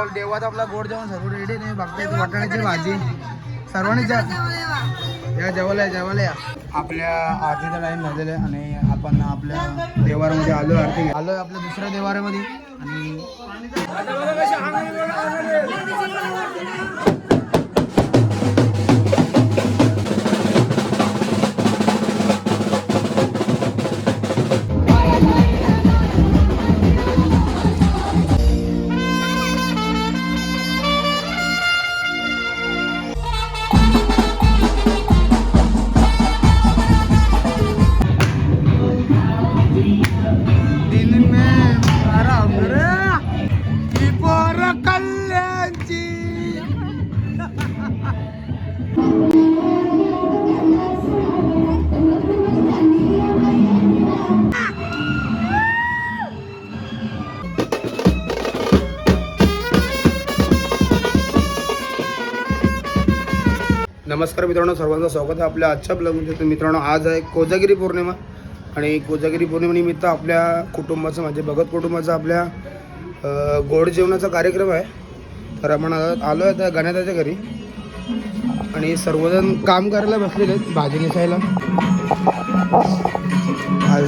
जेवण देवात आपला गोड जेवण सर्व रेडी नाही बघताय वाटाण्याची भाजी सर्वांनी या जेवायला या आपल्या आरतीचा टाइम झालेला आहे आणि आपण आपल्या देवारामध्ये आलोय आपल्या दुसऱ्या देवारामध्ये आणि नमस्कार मित्रांनो, सर्वांचं स्वागत आहे आपल्या आजच्या ब्लॉगमध्ये. तर मित्रांनो, आज आहे कोजागिरी पौर्णिमा आणि कोजागिरी पौर्णिमेनिमित्त आपल्या कुटुंबाचं म्हणजे भगत कुटुंबाचा आपल्या गोड जेवणाचा कार्यक्रम आहे. तर आपण आलो आहे त्या गण्याताच्या घरी आणि सर्वजण काम करायला बसलेले आहेत भाजी नेसायला. आज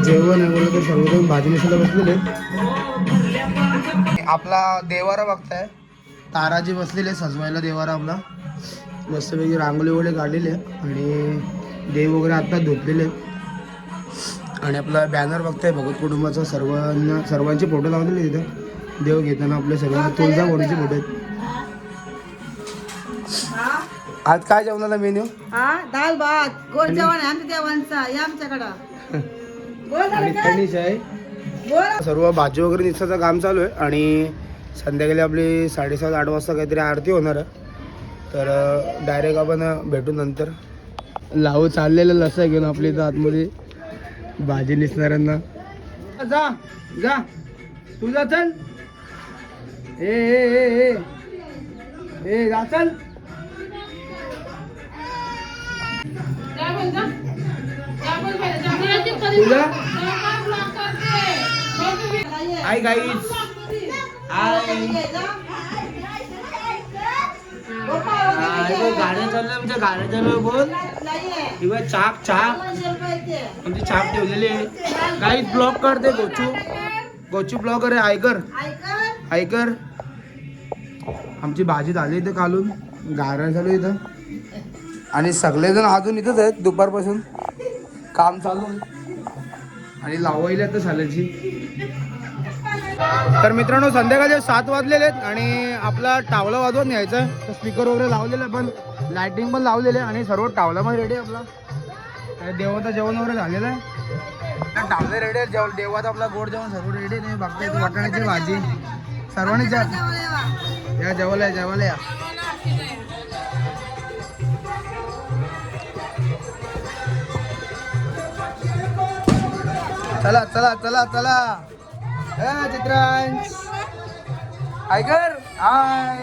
जेवण आहे बोललं तर सर्वजण भाजी नेसायला बसलेले आहेत. आपला देवारा बघताय, ताराजी बसलेले सजवायला देवारा आपला. मस्तपैकी रांगोळी वगैरे काढलेली आहे आणि देव वगैरे आता धुतलेले आहेत. आणि आपला बॅनर बघताय भगत कुटुंबाचा सर्वांचे फोटो लावलेले तिथं देव घेताना आपल्या सर्वांना तुळजाभवानीचे फोटो आहेत. आज काय जेवणाला मेन्यू? दाल भात गोड जेवण आहे आमच्या देवांचा या आमच्याकडं. सर्व भाजी वगैरे निसाचं काम चालू आहे आणि संध्याकाळी आपली 7:30-8 वाजता काहीतरी आरती होणार आहे. तर डायरेक्ट आपण भेटू नंतर. लावू चाललेलं लसं घेऊन आपल्या इथं आतमध्ये भाजी निसणाऱ्यांना. जा जा तू जा, चल ए जा चल. तुझा आई गाईज गाड्या चालल्या आमच्या गाड्या चालू बोल किंवा चाप आमची छाप ठेवलेली आहे. काही ब्लॉक करते गोचू ब्लॉगर आहे. ऐकर आमची भाजी झाली इथं कालून गाड्या चालू इथं आणि सगळेजण अजून इथंच आहेत. दुपारपासून काम चालू आणि लावायला तर सालाची. तर मित्रांनो, संध्याकाळचे 7 वाजलेले आहेत आणि आपला टावला वाजवून न्यायचा. तर स्पीकर वगैरे लावलेलं आहे, पण लायटिंग पण लावलेले आणि सर्व टावलामध्ये रेडी आहे आपला. देवाचं जेवण वगैरे झालेलं आहे. टावले रेडी आहे. देवात आपला गोड जेवण सर्व रेडी नाही बघताय वाटाण्याची भाजी सर्वांनी या जेवायला या. चला चला चला चला चित्रांश ऐकर हाय.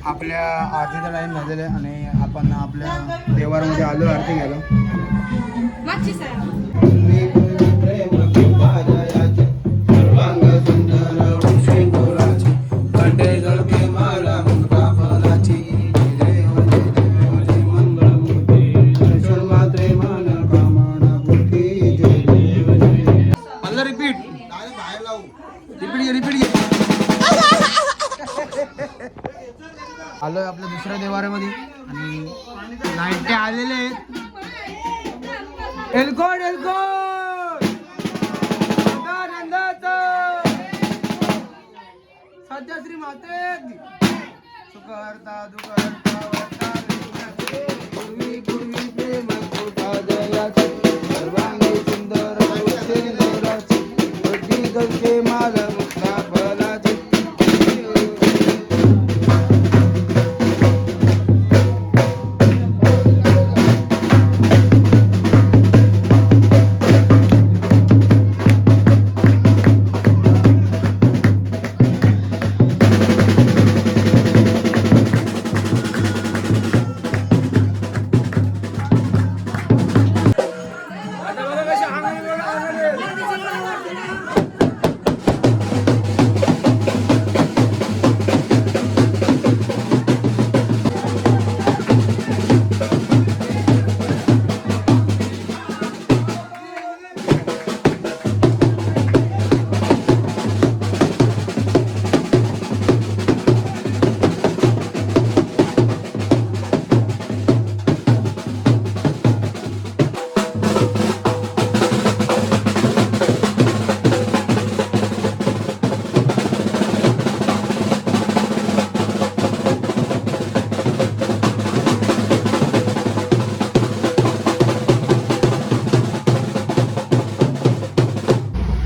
आपल्या आरतीचा टाईम झालेला आहे आणि आपण आपल्या देवारामध्ये आलो आरती घ्यायला. रिपीट आलोय आपल्या दुसऱ्या देवाऱ्यामध्ये आणि नाईट आलेले आहेत. एलकोड एलकोड सध्या श्री माते सुखहर्ता दुःखहर्ता वर्ता पूर्वी पूर्वी प्रेम कोटा जयाची सर्वांगी सुंदर सुंदराची वड्डी गलके माल मुक्ता फलाची.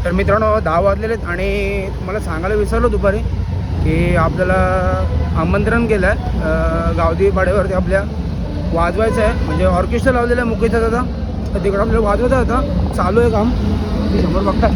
तर मित्रांनो 10 वाजलेले आहेत आणि तुम्हाला सांगायला विसरलो दुपारी की आपल्याला आमंत्रण केलं आहे गावदेवी पाड्यावरती आपल्या वाजवायचं आहे. म्हणजे ऑर्केस्ट्रा लावलेला आहे मुकेशचा दादा, तर तिकडं आपल्याला वाजवायचं होता. चालू आहे काम, समोर बघता.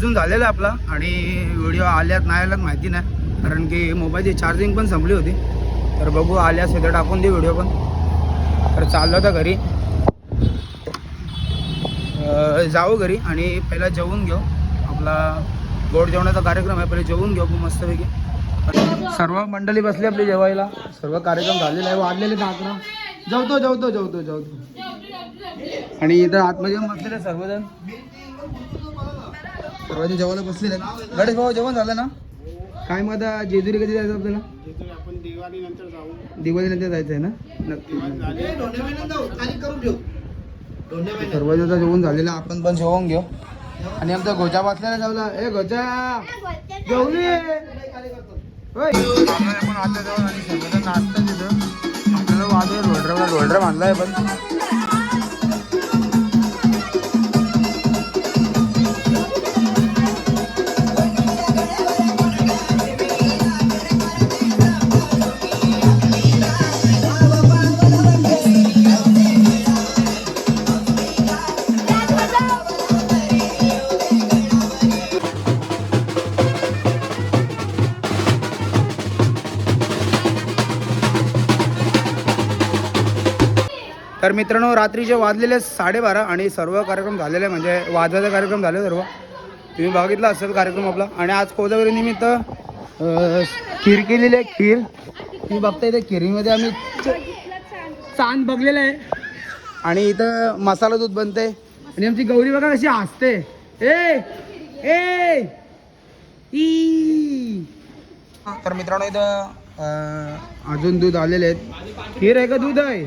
वाजून झालेला आहे आपला आणि व्हिडिओ आल्यात नाही आल्यात माहिती नाही, कारण की मोबाईलची चार्जिंग पण संपली होती. तर बघू आल्यास इथं टाकून दे व्हिडिओ पण. तर चाललो होता घरी, जाऊ घरी आणि पहिला जेवून घेऊ. आपला गोड जेवणाचा कार्यक्रम आहे, पहिले जेवून घेऊ मस्तपैकी. सर्व मंडळी बसली आपली जेवायला, सर्व कार्यक्रम झालेला आहे. वाढलेले 11. जेवतो आणि इथं आतमध्ये बसलेले सर्वजण जेवायला बसलेले. गणेश भाऊ जेवण झालं ना? काय मग आता जेजुरी कधी जायचं आपल्याला? आपण दिवाळीनंतर जाऊ. दिवाळीनंतर जायचं आहे ना? नक्की. सर्वजण जेवण झालेलं, आपण पण जेवून घेऊ. आणि आमचा गोचा बसलेला जाऊला. ए गोचा जेवली आपण आता जाऊन आणि सर्वजण नाचतात तिथं. आपल्याला वाजव ढोलड्रा बांधलाय पण. तर मित्रांनो रात्रीचे वाजलेले 12:30 आणि सर्व कार्यक्रम झालेले, म्हणजे वाजवायचा कार्यक्रम झाले सर्व. तुम्ही बघितला असेल कार्यक्रम आपला. आणि आज कोजागिरी निमित्त खीर केलेली आहे. खीर तुम्ही बघता, इथे खिरीमध्ये आम्ही चांद बघलेलं आहे. आणि इथं मसाला दूध बनते. आणि आमची गौरी बघा कशी हसते. तर मित्रांनो इथं अजून दूध आलेले आहेत. खीर आहे का दूध आहे?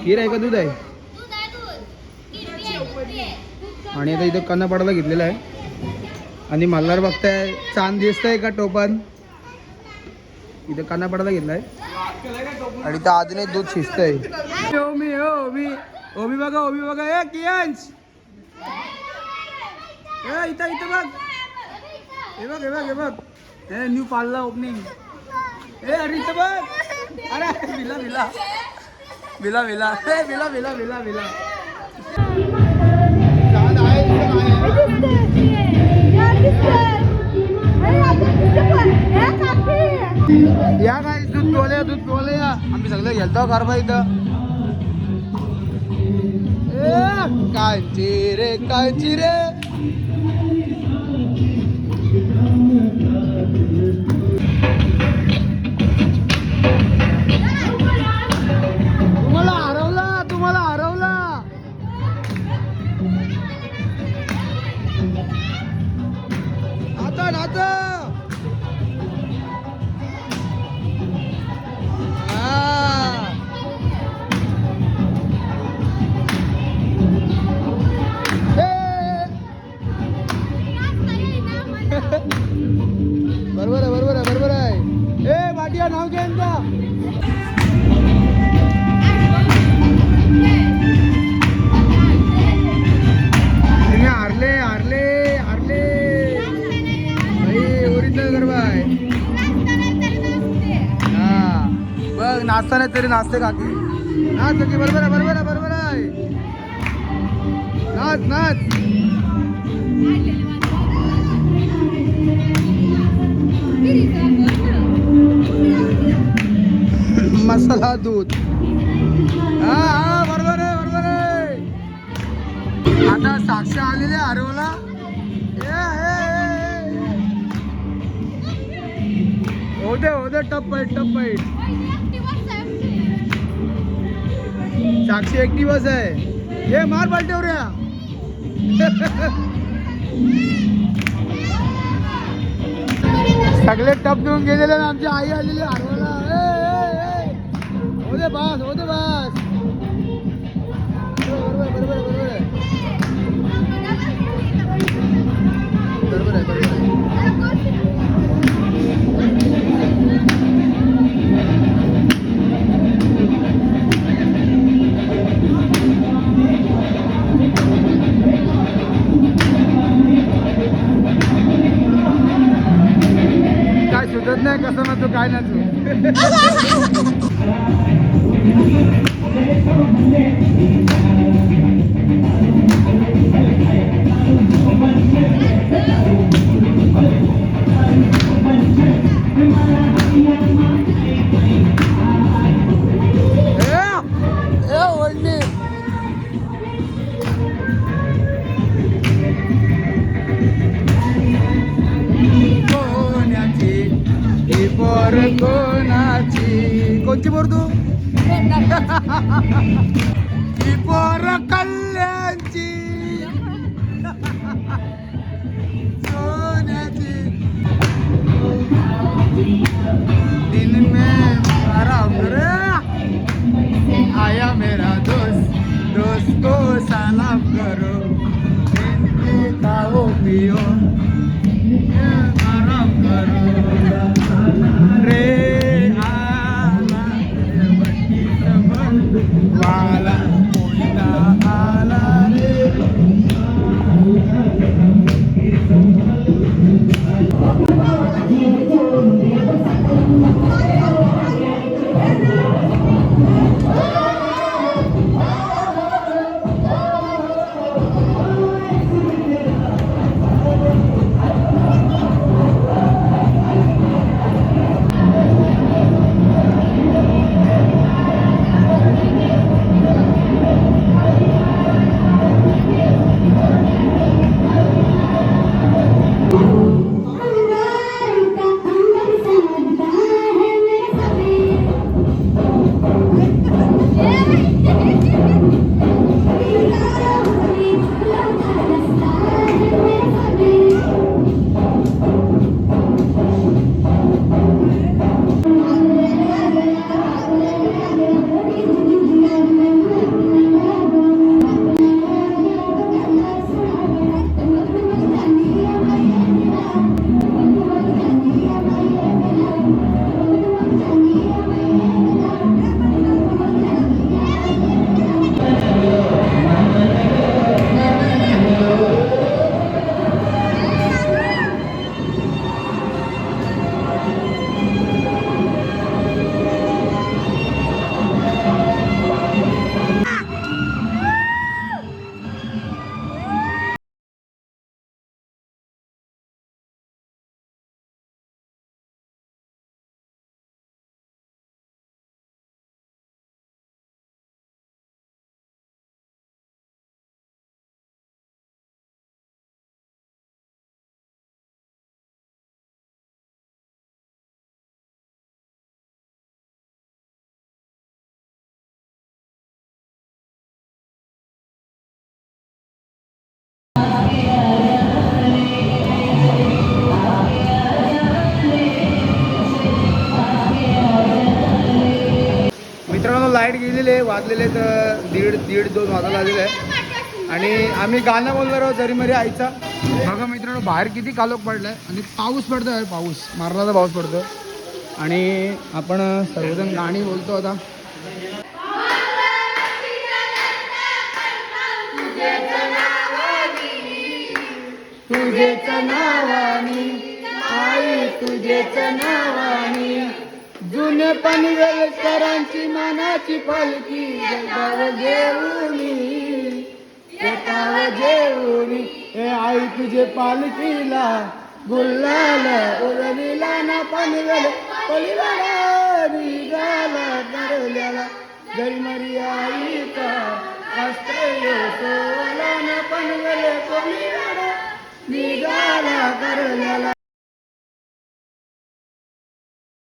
खीर आहे का दूध आहे? आणि आता इथं कन्ना पडायला घेतलेला आहे. आणि मल्हार बघताय चांद दिसतंय का टोपण. इथं कन्ना पडायला घेतलाय आणि त्या अजून दूध शिजतंय. ओबी बघा. कियांश इथं बघ. हे बघ न्यू पार्लर ओपनिंग. अरे इथं बघ. अरे बिला या काय दूध पिवले या. आम्ही सगळं गेलतो कारबा इथं. कांची रे तुम्हाला हरवला. आता बरोबर आहे. ए बाटिया नाव घे यांचा. हारले ओरिजिनल गरबा आहे. हा बघ नाचता नाही तरी नाचते काकी. नाच काकी. बरोबर आहे. नाच मसाला दूध. हा बरोबर आहे. आता साक्षी आलेले हरवला. होते टप फाईट. साक्षी ऍक्टिव्हच आहे. हे मार पलटे रे. सगळे टप देऊन गेलेले ना. आमची आई आलेली हरवला. होते बस. बरोबर आहे. काय सुचत नाही कसं ना तू काय ना तू. कोणाची ही पोर कोणाची कोणची पोर तू ही पोर कल्याणची सोन्याची दिन में आराम करे आया मेरा दोस्त दोस्त को सलाम करो खाओ पियो आराम करो रे आला वाला कोयना आला रे मित्रांनो लाईट गेलेली आहे वाजलेले तर दीड 2 वाजायला आलेले आहे आणि आम्ही गाणं बोलणार आहोत जरी मरी आईचा बघा मित्रांनो बाहेर किती कालोख पडलाय आणि पाऊस पडतोय पाऊस मारणारा पाऊस पडतो आणि आपण सर्वजण गाणी बोलतो आता तुझेच नावानी आई तुझेच नावानी जुने पनवेलकरांची मानाची पालखी जगाव जेवणी हे आई तुझे पालखीला गुल्लाल उरविला ना पनवेल पलिवाला निघाला करल्याला जरी मरी आई का अस्त्र सोला ना पनवेल पलिवाला निघाला करल्याला